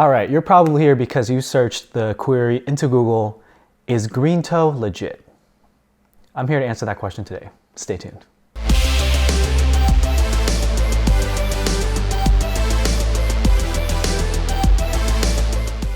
All right, you're probably here because you searched the query into Google, is Greentoe legit? I'm here to answer that question today. Stay tuned.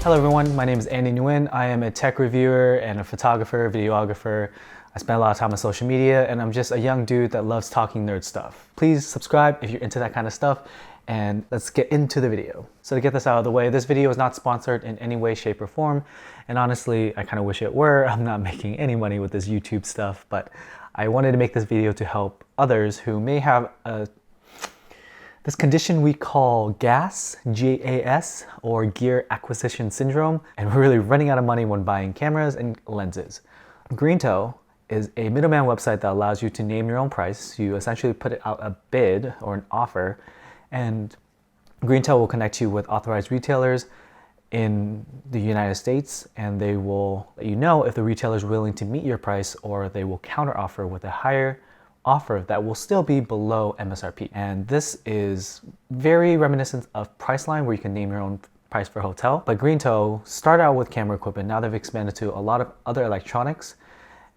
Hello everyone, my name is Andy Nguyen. I am a tech reviewer and a photographer, videographer. I spend a lot of time on social media and I'm just a young dude that loves talking nerd stuff. Please subscribe if you're into that kind of stuff and let's get into the video. So to get this out of the way, this video is not sponsored in any way, shape or form. And honestly, I kind of wish it were. I'm not making any money with this YouTube stuff, but I wanted to make this video to help others who may have this condition we call GAS, G-A-S, or Gear Acquisition Syndrome, and we're really running out of money when buying cameras and lenses. Greentoe is a middleman website that allows you to name your own price. You essentially put out a bid or an offer, and Greentoe will connect you with authorized retailers in the United States, and they will let you know if the retailer is willing to meet your price, or they will counteroffer with a higher offer that will still be below MSRP. And this is very reminiscent of Priceline, where you can name your own price for a hotel. But Greentoe started out with camera equipment. Now they've expanded to a lot of other electronics,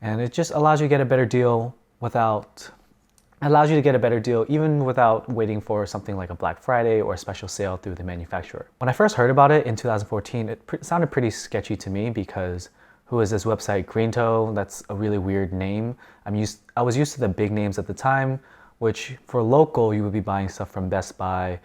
and it just allows you to get a better deal even without waiting for something like a Black Friday or a special sale through the manufacturer. When I first heard about it in 2014, it sounded pretty sketchy to me because who is this website? Greentoe, that's a really weird name. I was used to the big names at the time, which for local, you would be buying stuff from Best Buy,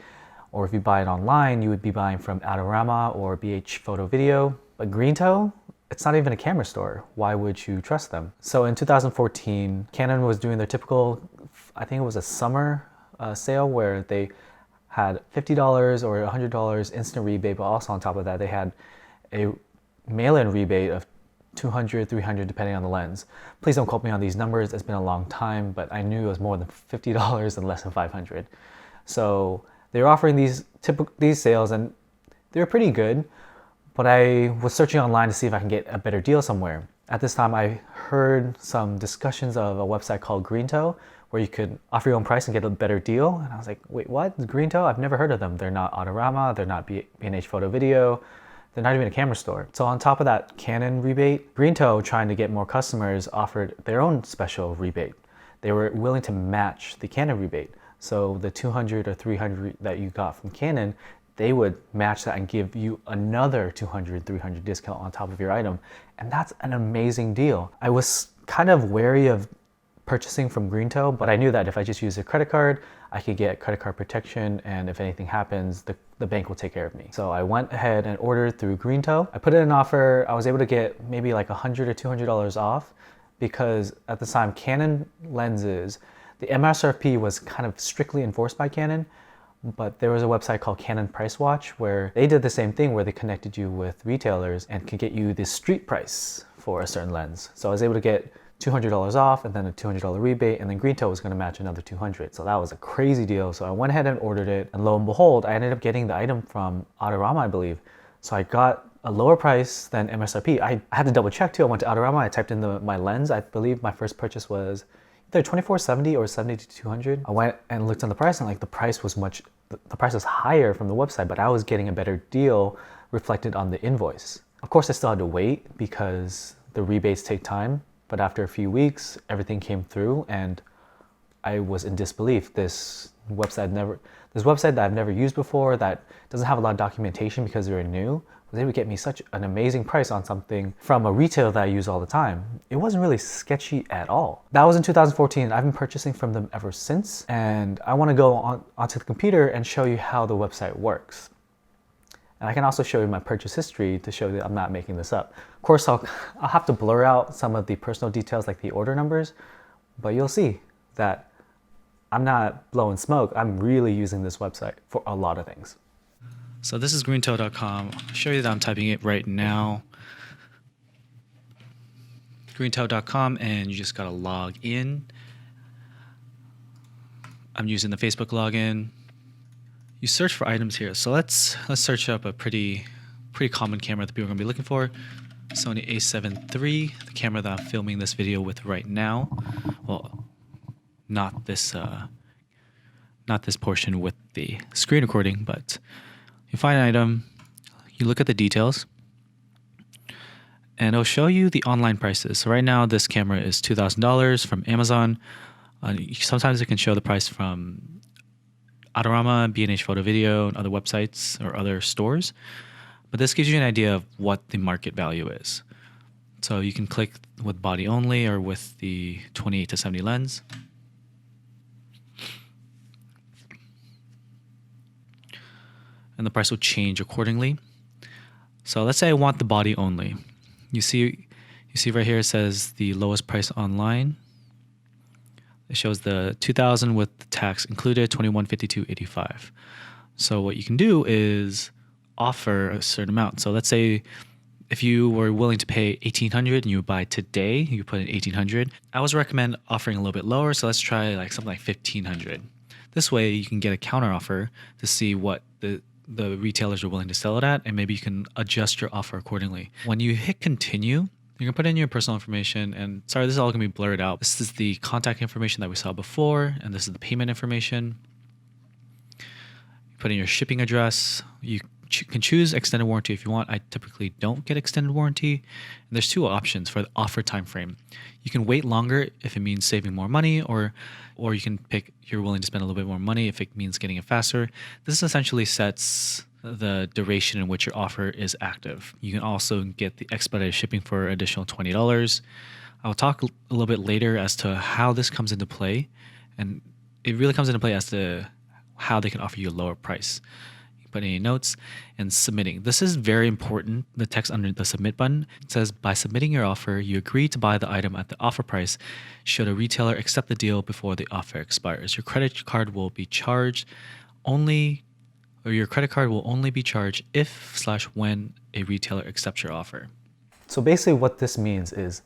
or if you buy it online, you would be buying from Adorama or BH Photo Video. But Greentoe, it's not even a camera store. Why would you trust them? So in 2014, Canon was doing their typical, I think it was a summer sale where they had $50 or $100 instant rebate, but also on top of that, they had a mail-in rebate of $200, $300, depending on the lens. Please don't quote me on these numbers. It's been a long time, but I knew it was more than $50 and less than $500. So they were offering these sales and they were pretty good, but I was searching online to see if I can get a better deal somewhere. At this time, I heard some discussions of a website called Greentoe, where you could offer your own price and get a better deal. And I was like, wait, what? Greentoe? I've never heard of them. They're not Adorama, they're not B&H Photo Video, they're not even a camera store. So on top of that Canon rebate, Greentoe, trying to get more customers, offered their own special rebate. They were willing to match the Canon rebate. So the $200 or $300 that you got from Canon, they would match that and give you another $200, $300 discount on top of your item. And that's an amazing deal. I was kind of wary of purchasing from Greentoe, but I knew that if I just use a credit card, I could get credit card protection, and if anything happens, the bank will take care of me. So I went ahead and ordered through Greentoe. I put in an offer. I was able to get maybe like $100 or $200 off because at the time, Canon lenses, the MSRP was kind of strictly enforced by Canon, but there was a website called Canon Price Watch where they did the same thing, where they connected you with retailers and could get you the street price for a certain lens. So I was able to get $200 off and then a $200 rebate, and then Greentoe was going to match another $200. So that was a crazy deal. So I went ahead and ordered it, and lo and behold, I ended up getting the item from Adorama, I believe. So I got a lower price than MSRP. I had to double check too. I went to Adorama, I typed in my lens. I believe my first purchase was either $24.70 or $72.200. I went and looked on the price, and like the price was higher from the website, but I was getting a better deal reflected on the invoice. Of course, I still had to wait because the rebates take time. But after a few weeks, everything came through and I was in disbelief. This website that I've never used before, that doesn't have a lot of documentation because they're new, was able to get me such an amazing price on something from a retailer that I use all the time. It wasn't really sketchy at all. That was in 2014. I've been purchasing from them ever since, and I want to go onto the computer and show you how the website works. And I can also show you my purchase history to show that I'm not making this up. Of course, I'll have to blur out some of the personal details like the order numbers, but you'll see that I'm not blowing smoke. I'm really using this website for a lot of things. So this is greentoe.com. I'll show you that I'm typing it right now. Greentoe.com, and you just gotta log in. I'm using the Facebook login. You search for items here. So let's search up a pretty common camera that people are gonna be looking for. Sony a7 III, the camera that I'm filming this video with right now. Well, not this portion with the screen recording, but you find an item, you look at the details, and it'll show you the online prices. So right now, this camera is $2,000 from Amazon. Sometimes it can show the price from Adorama, B&H Photo Video, and other websites or other stores. But this gives you an idea of what the market value is. So you can click with body only or with the 28 to 70 lens. And the price will change accordingly. So let's say I want the body only. You see right here it says the lowest price online. It shows the 2,000 with the tax included, 2152.85. So what you can do is offer a certain amount. So let's say if you were willing to pay 1,800 and you buy today, you put in 1,800. I always recommend offering a little bit lower. So let's try like something like 1,500. This way you can get a counter offer to see what the retailers are willing to sell it at, and maybe you can adjust your offer accordingly. When you hit continue, you can put in your personal information, and sorry, this is all gonna be blurred out. This is the contact information that we saw before, and this is the payment information. You put in your shipping address. You can choose extended warranty if you want. I typically don't get extended warranty. And there's two options for the offer time frame. You can wait longer if it means saving more money, or you can pick you're willing to spend a little bit more money if it means getting it faster. This essentially sets the duration in which your offer is active. You can also get the expedited shipping for an additional $20. I'll talk a little bit later as to how this comes into play, and it really comes into play as to how they can offer you a lower price. Put any notes and submitting. This is very important. The text under the submit button, it says, by submitting your offer, you agree to buy the item at the offer price should a retailer accept the deal before the offer expires. Your credit card will be charged only, or your credit card will only be charged if/when a retailer accepts your offer. So basically what this means is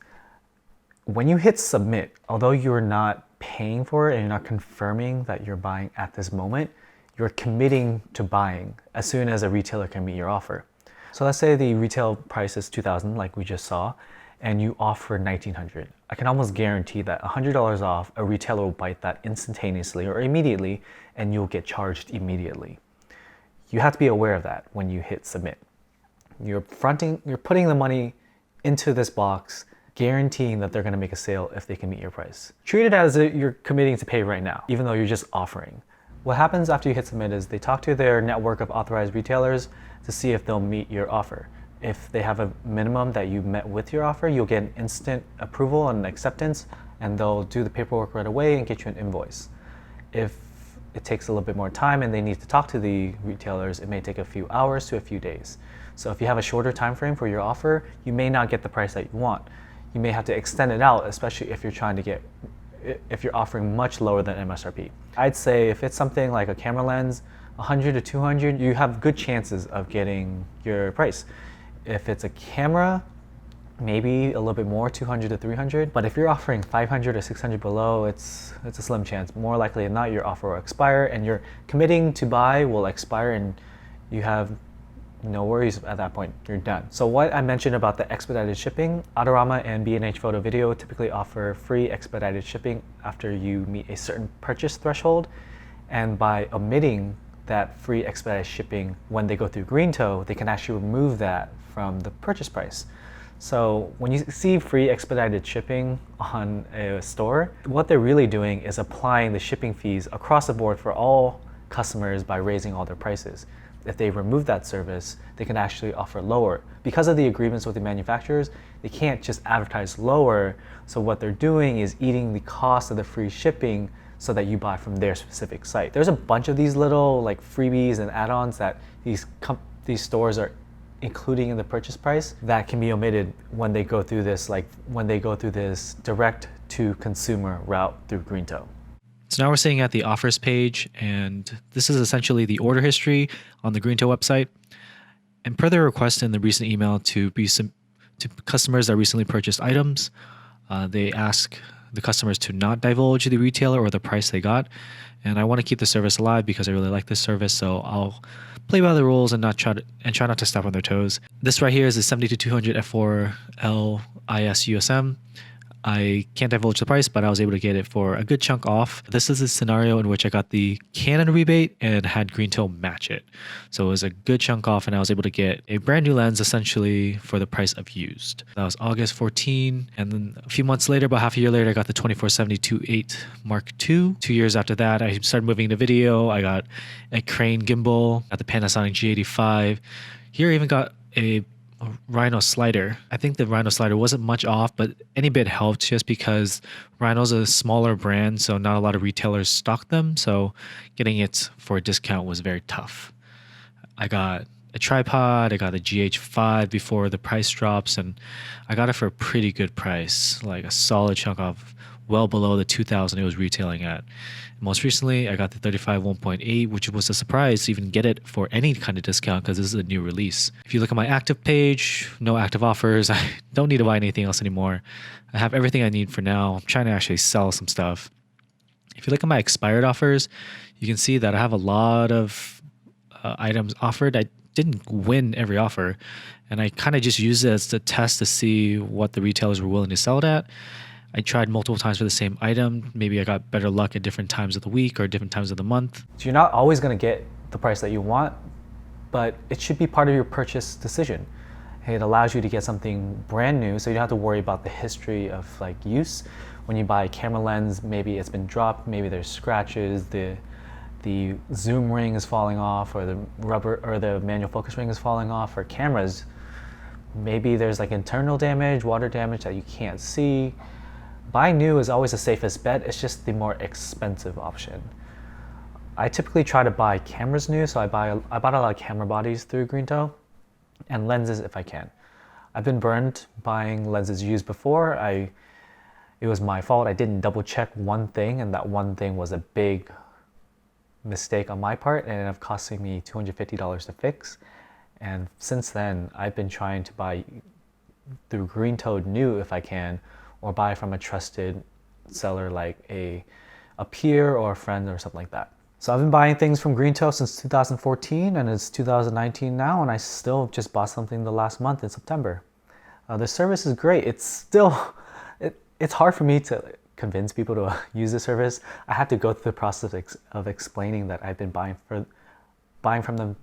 when you hit submit, although you're not paying for it and you're not confirming that you're buying at this moment, you're committing to buying as soon as a retailer can meet your offer. So let's say the retail price is $2,000 like we just saw, and you offer $1,900. I can almost guarantee that $100 off, a retailer will bite that instantaneously or immediately, and you'll get charged immediately. You have to be aware of that when you hit submit. You're putting the money into this box, guaranteeing that they're gonna make a sale if they can meet your price. Treat it as if you're committing to pay right now, even though you're just offering. What happens after you hit submit is they talk to their network of authorized retailers to see if they'll meet your offer. If they have a minimum that you met with your offer, you'll get an instant approval and acceptance, and they'll do the paperwork right away and get you an invoice. If it takes a little bit more time and they need to talk to the retailers, it may take a few hours to a few days. So if you have a shorter time frame for your offer, you may not get the price that you want. You may have to extend it out, especially if you're offering much lower than MSRP. I'd say if it's something like a camera lens, 100 to 200, you have good chances of getting your price. If it's a camera, maybe a little bit more, 200 to 300. But if you're offering 500 or 600 below, it's a slim chance. More likely than not, your offer will expire, and your committing to buy will expire, and you have no worries at that point. You're done. So what I mentioned about the expedited shipping, Adorama and B&H Photo Video typically offer free expedited shipping after you meet a certain purchase threshold, and by omitting that free expedited shipping when they go through Greentoe, they can actually remove that from the purchase price. So when you see free expedited shipping on a store, what they're really doing is applying the shipping fees across the board for all customers by raising all their prices. If they remove that service, they can actually offer lower. Because of the agreements with the manufacturers, they can't just advertise lower. So what they're doing is eating the cost of the free shipping so that you buy from their specific site. There's a bunch of these little like freebies and add-ons that these stores are including in the purchase price that can be omitted when they go through this, direct to consumer route through Greentoe. So now we're sitting at the offers page, and this is essentially the order history on the Greentoe website. And per their request in the recent email to customers that recently purchased items, they ask the customers to not divulge the retailer or the price they got. And I want to keep the service alive because I really like this service, so I'll play by the rules and try not to step on their toes. This right here is a 70-200 f4L IS USM. I can't divulge the price, but I was able to get it for a good chunk off. This is a scenario in which I got the Canon rebate and had Greentoe match it. So it was a good chunk off, and I was able to get a brand new lens essentially for the price of used. That was August 14, and then a few months later, about half a year later, I got the 24-70 2.8 Mark II. 2 years after that, I started moving into video. I got a crane gimbal, got the Panasonic G85. Here I even got a Rhino slider. I think the Rhino slider wasn't much off, but any bit helped just because Rhino's a smaller brand, so not a lot of retailers stock them. So getting it for a discount was very tough. I got a tripod, I got a GH5 before the price drops, and I got it for a pretty good price, like a solid chunk off, well below the 2,000 it was retailing at. Most recently, I got the 35 1.8, which was a surprise to even get it for any kind of discount because this is a new release. If you look at my active page, no active offers. I don't need to buy anything else anymore. I have everything I need for now. I'm trying to actually sell some stuff. If you look at my expired offers, you can see that I have a lot of items offered. I didn't win every offer, and I kind of just used it as a test to see what the retailers were willing to sell it at. I tried multiple times for the same item. Maybe I got better luck at different times of the week or different times of the month. So you're not always going to get the price that you want, but it should be part of your purchase decision. It allows you to get something brand new, so you don't have to worry about the history of like use. When you buy a camera lens, maybe it's been dropped, maybe there's scratches, the zoom ring is falling off, or the rubber or the manual focus ring is falling off. For cameras, maybe there's like internal damage, water damage that you can't see. Buying new is always the safest bet. It's just the more expensive option. I typically try to buy cameras new, so I bought a lot of camera bodies through Greentoe, and lenses if I can. I've been burned buying lenses used before. It was my fault. I didn't double check one thing, and that one thing was a big mistake on my part, and it ended up costing me $250 to fix. And since then, I've been trying to buy through Greentoe new if I can, or buy from a trusted seller like a peer or a friend or something like that. So I've been buying things from Greentoe since 2014, and it's 2019 now, and I still just bought something the last month in September. The service is great. It's still, it's hard for me to convince people to use the service. I have to go through the process of explaining that I've been buying from them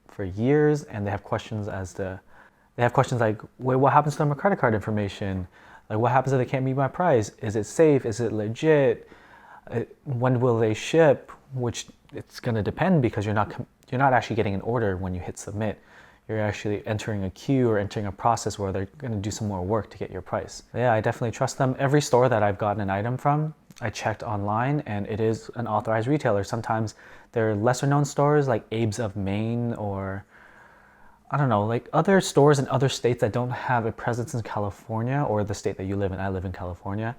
for years, and they have questions like, wait, what happens to my credit card information? Like, what happens if they can't meet my price? Is it safe? Is it legit? When will they ship? Which it's going to depend, because you're not actually getting an order when you hit submit. You're actually entering a queue or entering a process where they're going to do some more work to get your price. Yeah, I definitely trust them. Every store that I've gotten an item from, I checked online, and it is an authorized retailer. Sometimes they're lesser known stores like Abe's of Maine, or I don't know, like other stores in other states that don't have a presence in California or the state that you live in. I live in California.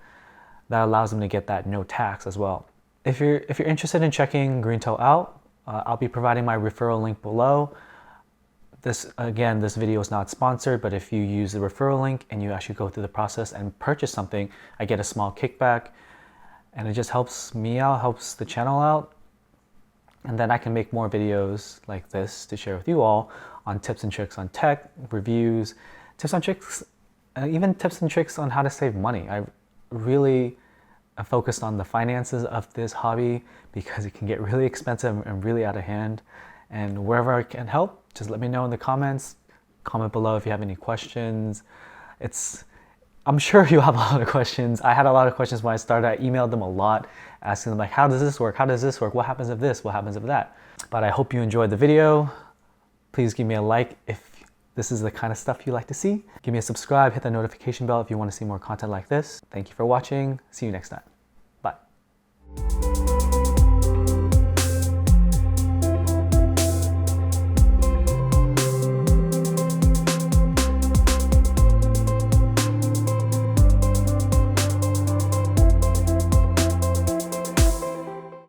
That allows them to get that no tax as well. If you're interested in checking Greentoe out, I'll be providing my referral link below. This video is not sponsored, but if you use the referral link and you actually go through the process and purchase something, I get a small kickback, and it just helps me out, helps the channel out. And then I can make more videos like this to share with you all on tips and tricks on tech, reviews, tips on tricks, even tips and tricks on how to save money. I really focused on the finances of this hobby because it can get really expensive and really out of hand. And wherever I can help, just let me know in the comments. Comment below if you have any questions. I'm sure you have a lot of questions. I had a lot of questions when I started. I emailed them a lot, asking them like, how does this work? How does this work? What happens if this? What happens if that? But I hope you enjoyed the video. Please give me a like if this is the kind of stuff you like to see. Give me a subscribe, hit the notification bell if you want to see more content like this. Thank you for watching. See you next time.